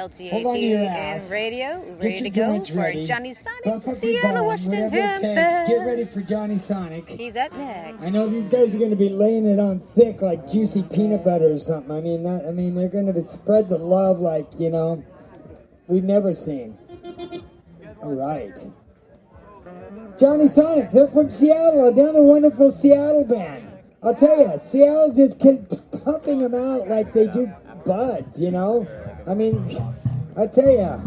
LTATM Radio, ready to go for Johnny Sonic, Seattle, Washington Ham Fest. Get ready for Johnny Sonic. He's up next. I know these guys are going to be laying it on thick like juicy peanut butter or something. I mean, they're going to spread the love like, we've never seen. All right. Johnny Sonic, they're from Seattle, another wonderful Seattle band. I'll tell you, Seattle just keeps pumping them out like they do buds, I mean, I tell you,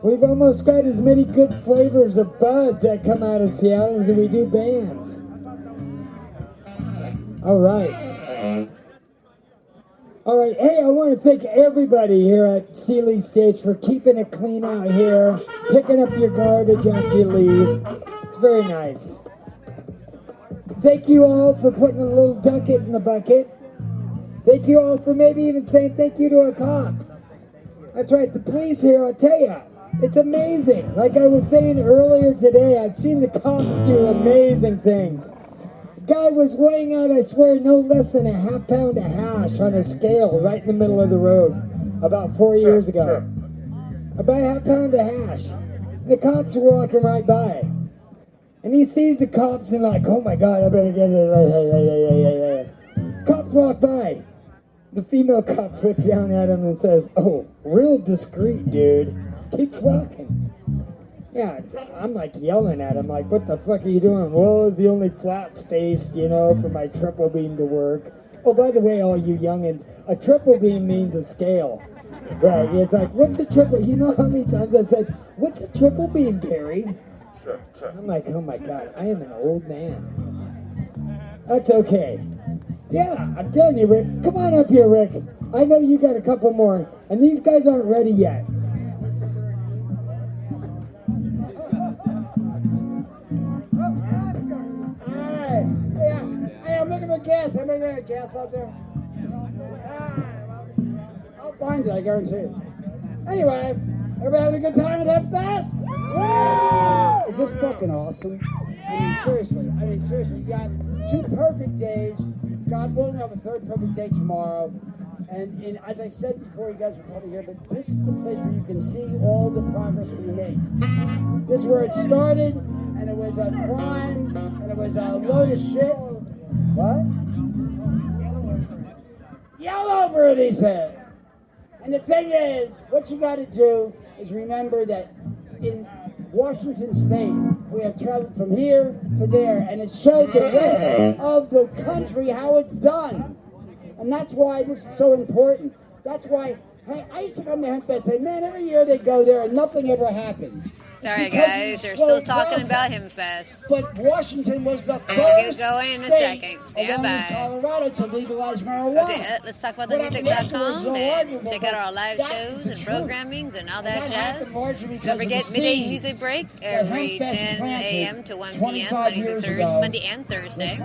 we've almost got as many good flavors of buds that come out of Seattle as we do bands. All right. All right, hey, I want to thank everybody here at Sealy Stage for keeping it clean out here, picking up your garbage after you leave. It's very nice. Thank you all for putting a little ducat in the bucket. Thank you all for maybe even saying thank you to a cop. That's right, the police here, I'll tell you, it's amazing. Like I was saying earlier today, I've seen the cops do amazing things. Guy was weighing out, I swear, no less than a half pound of hash on a scale right in the middle of the road about 4 years ago. Sure. About a half pound of hash. The cops were walking right by. And he sees the cops and like, oh my God, I better get it. Cops walk by. The female cop looks down at him and says, oh, real discreet, dude. Keeps walking. Yeah, I'm like yelling at him, like, what the fuck are you doing? Well, it's the only flat space, for my triple beam to work. Oh, by the way, all you youngins, a triple beam means a scale. Right, it's like, what's a triple? You know how many times I said, what's a triple beam, Gary? Sure. I'm like, oh my God, I am an old man. That's okay. Yeah, I'm telling you, Rick. Come on up here, Rick. I know you got a couple more, and these guys aren't ready yet. Hey, I'm looking for gas. I'm looking for gas out there. I'll find it, I guarantee it. Anyway, everybody having a good time at that fest? Yeah! Is this fucking awesome? Yeah! I mean, seriously, you got 2 perfect days. God willing, we'll have a 3rd perfect day tomorrow. And as I said before, you guys were probably here, but this is the place where you can see all the progress we make. This is where it started, and it was a crime, and it was a load of shit. What? Yell over it, he said. And the thing is, what you got to do is remember that in Washington State, we have traveled from here to there, and it showed the rest of the country how it's done. And that's why this is so important. That's why, hey, I used to come to Hempfest and say, man, every year they go there and nothing ever happens. Sorry, guys, they're still talking about Hempfest. But Washington was the first We'll get going in a second. Stand by. Colorado to legalize marijuana. Okay, let's talk about themusic.com and check out our live shows and programmings and all that jazz. Don't forget midday music break every 10 a.m. to 1 p.m. Monday and Thursday.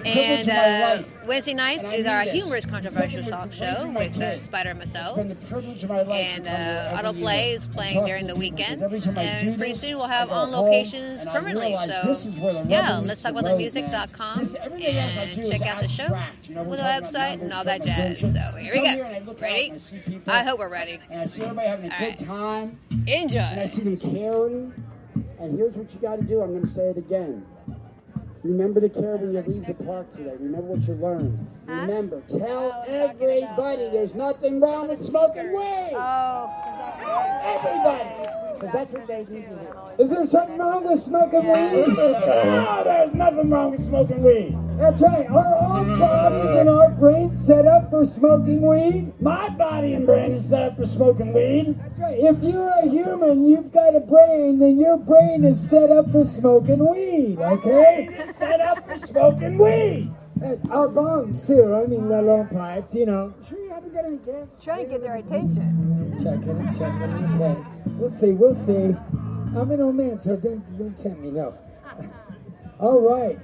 And Wednesday nights is our humorous controversial talk show with Spider and myself. And Autoplay is playing during the weekend. And pretty soon we'll have on locations permanently. So yeah, let's talk about themusic.com and check out the show with the website and all that jazz. So here we go. Ready? I hope we're ready. And I see everybody having a good time. Enjoy. And I see them caring. And here's what you got to do. I'm going to say it again. Remember to care when you leave the park today. Remember what you learned. Remember, tell everybody there's nothing wrong with smoking weed. Everybody. Because that's what they need to hear. Is there something wrong with smoking weed? No, there's nothing wrong with smoking weed. That's right. Are our bodies and our brains set up for smoking weed? My body and brain is set up for smoking weed. That's right. If you're a human, you've got a brain, then your brain is set up for smoking weed, okay? My brain is set up for smoking weed. Our bongs, too. I mean, let alone pipes, Sure you haven't got any gas? Trying to get their attention. Checking. Okay. We'll see. I'm an old man, so don't tempt me, no. All right.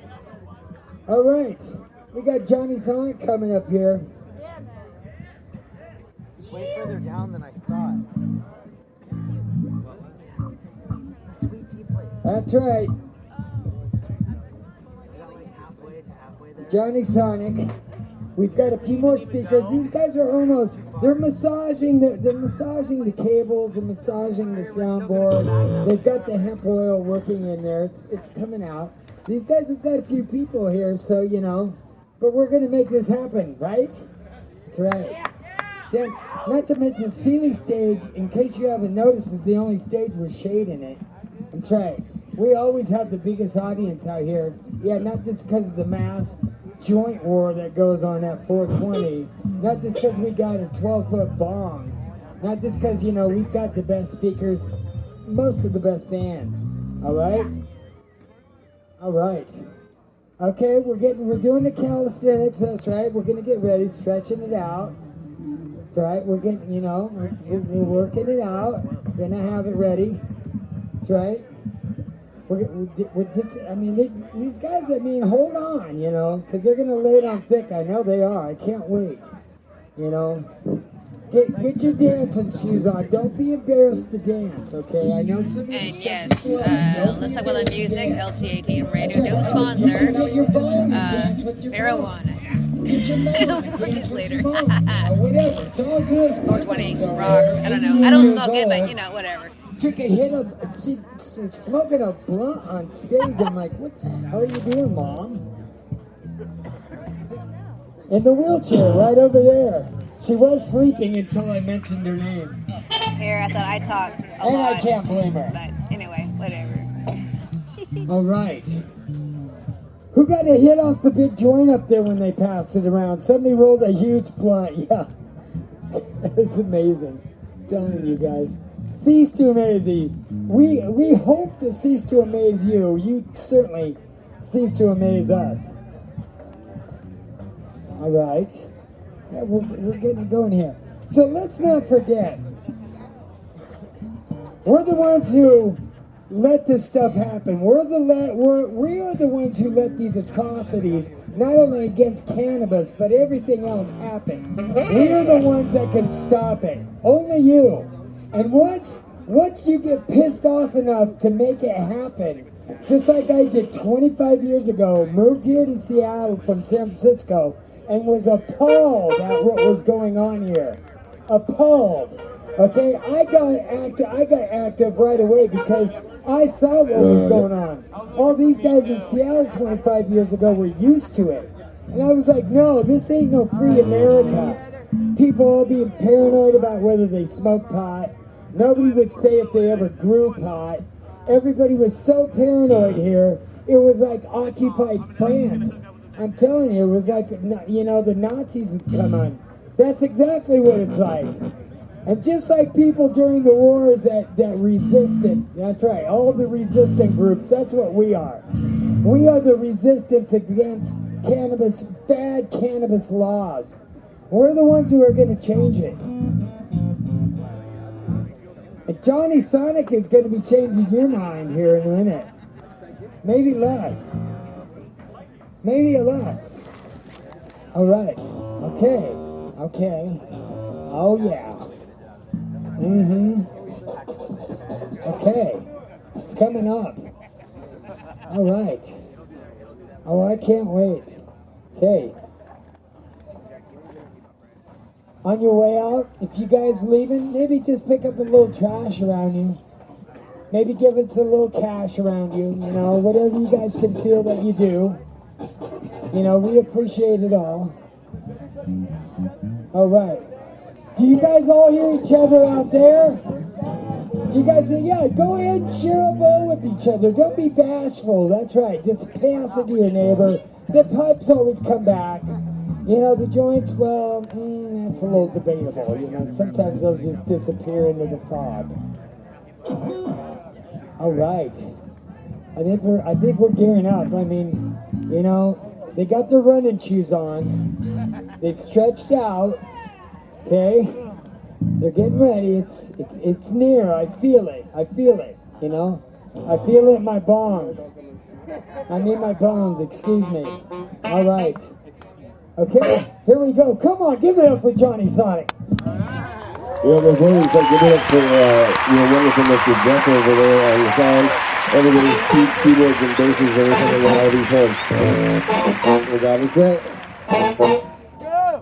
We got Johnny Sonic coming up here. Yeah, man. It's way further down than I thought. The sweet tea place. That's right. I got like halfway there. Johnny Sonic. We've got a few more speakers. These guys are almost They're massaging the cables, they're massaging the soundboard. They've got the hemp oil working in there. It's coming out. These guys have got a few people here, so you know. But we're gonna make this happen, right? That's right. Then, not to mention Sealy stage, in case you haven't noticed, is the only stage with shade in it. That's right. We always have the biggest audience out here. Yeah, not just because of the mass joint war that goes on at 420. Not just because we got a 12-foot bong. Not just because, you know, we've got the best speakers, most of the best bands. All right? All right. Okay, we're doing the calisthenics, that's right. We're going to get ready, stretching it out. That's right. We're getting, you know, we're working it out. We're going to have it ready. That's right. We're just, I mean, these guys, I mean, hold on, you know, because they're going to lay it on thick. I know they are. I can't wait, you know. Get your dancing shoes on. Don't be embarrassed to dance, okay? I know some of you. And yes, let's talk about the music. LTATM Radio, new sponsor. Marijuana. More news later. Whatever, it's all good. 420 rocks. I don't know. I don't smoke it, but you know, whatever. Took a hit of, she's smoking a blunt on stage. I'm like, what the hell are you doing, Mom? In the wheelchair, right over there. She was sleeping until I mentioned her name. Here, I thought I talked a And lot. I can't blame her. But anyway, whatever. All right. Who got a hit off the big joint up there when they passed it around? Somebody rolled a huge blunt. Yeah. It's amazing. I'm telling you guys. Cease to amaze you. We hope to cease to amaze you. You certainly cease to amaze us. All right. Yeah, we're getting going here. So let's not forget. We're the ones who let this stuff happen. We are the ones who let these atrocities, not only against cannabis, but everything else happen. We are the ones that can stop it. Only you. And once you get pissed off enough to make it happen, just like I did 25 years ago, moved here to Seattle from San Francisco, and was appalled at what was going on here. Appalled. Okay, I got active right away because I saw what was going on. All these guys in Seattle 25 years ago were used to it. And I was like, no, this ain't no free America. People all being paranoid about whether they smoke pot. Nobody would say if they ever grew pot. Everybody was so paranoid here. It was like occupied France. I'm telling you, it was like, you know, the Nazis had come on. That's exactly what it's like. And just like people during the wars that resisted, that's right, all the resistant groups, that's what we are. We are the resistance against cannabis, bad cannabis laws. We're the ones who are going to change it. And Johnny Sonic is going to be changing your mind here in a minute. Maybe less. Maybe less. All right. Okay. Okay. Oh, yeah. Okay. It's coming up. All right. Oh, I can't wait. Okay. On your way out, if you guys leaving, maybe just pick up a little trash around you. Maybe give us a little cash around you, you know, whatever you guys can feel that you do. You know, we appreciate it all. All right. Do you guys all hear each other out there? Do you guys say, yeah, go ahead and share a bowl with each other. Don't be bashful. That's right. Just pass it to your neighbor. The pipes always come back. You know, the joints, well, that's a little debatable. You know, sometimes those just disappear into the fog. All right. I think we're gearing up. I mean, you know, they got their running shoes on. They've stretched out. Okay? They're getting ready. It's near. I feel it. I feel it. You know? I feel it in my bones. I mean my bones, excuse me. All right. Okay, here we go. Come on, give it up for Johnny Sonic. Yeah, before we start, give it up for wonderful Mr. Jeff over there on the sound. Everybody's keyboards and basses, everything on all these horns. We got it set. Go!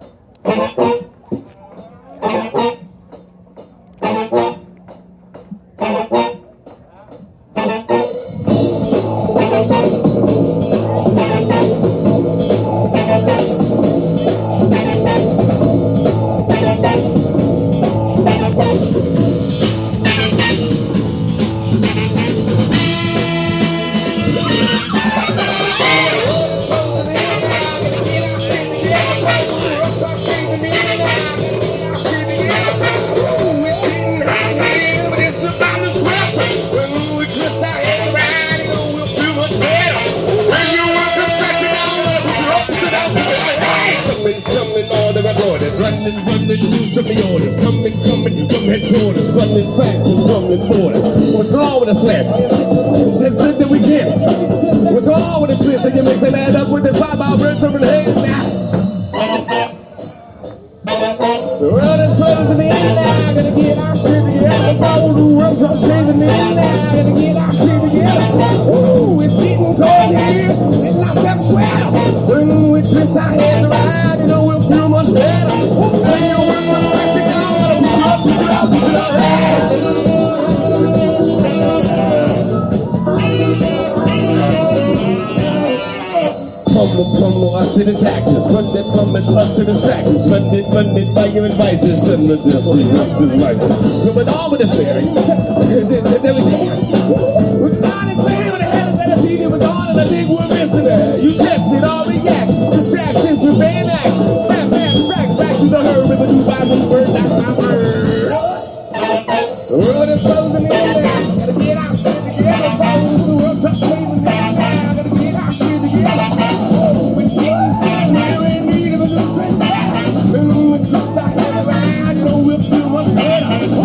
strip the orders. Coming from headquarters, running facts and rumbling borders. What's wrong with a slap? Just said that we can't. What's wrong with a twist? And you mix them add up with this pop-out bird over the head now. The world is closing in now. Gonna get our shit together. The world's closing in now. Gonna get our shit together. Ooh, it's getting cold here. It's like that sweater. When we twist our heads around, you know we'll feel much better. Ooh, man, we're so fresh and gone. Push it up, push it up, Pummel, I see the tactics. Run that plummet, lust to the distractions. Funded by your advisors. Send the district, looks and rifles. So with all with this theory, everything. We're not in pain when the hell is that a TV was on and I think we're missing it. You tested all reactions, distractions, with band action. Back to the herd with a new Bible word, that's my word. The world is closing in now. Gotta get our shit together, folks. The world's up closing in now. Gotta get our shit together. Oh, we're in need of a new trend. When we twist our head around, you know we'll feel much better. The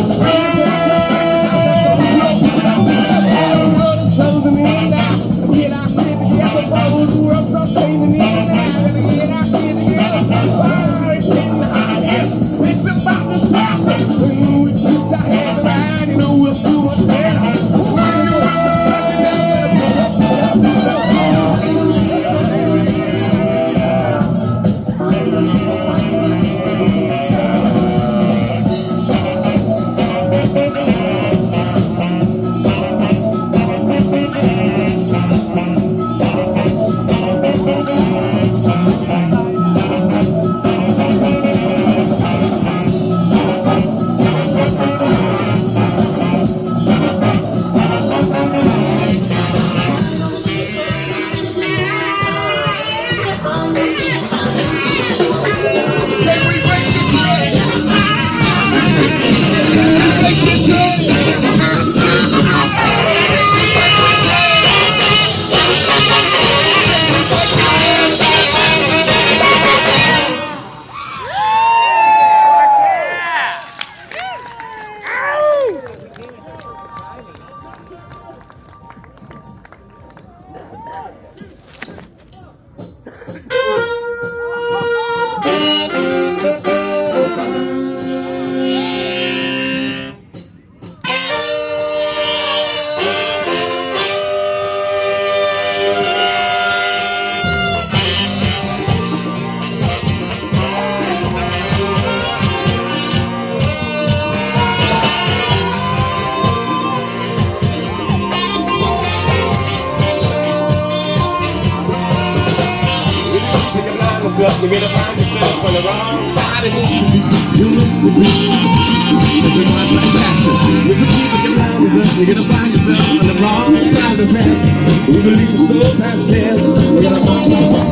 world is closing in now. Gotta get our shit together, folks. The world's up closing in now. Gotta get our shit together. Oh, it's getting hot here. It's about to stop. When we twist our head around, you know we'll feel much better. You're gonna find yourself on the wrong side of history. You missed the beat. Cause we're much like bastards. If you keep your blinders up, you're gonna find yourself on the wrong side of the path. We believe the soul past tense. We're gonna find yourself.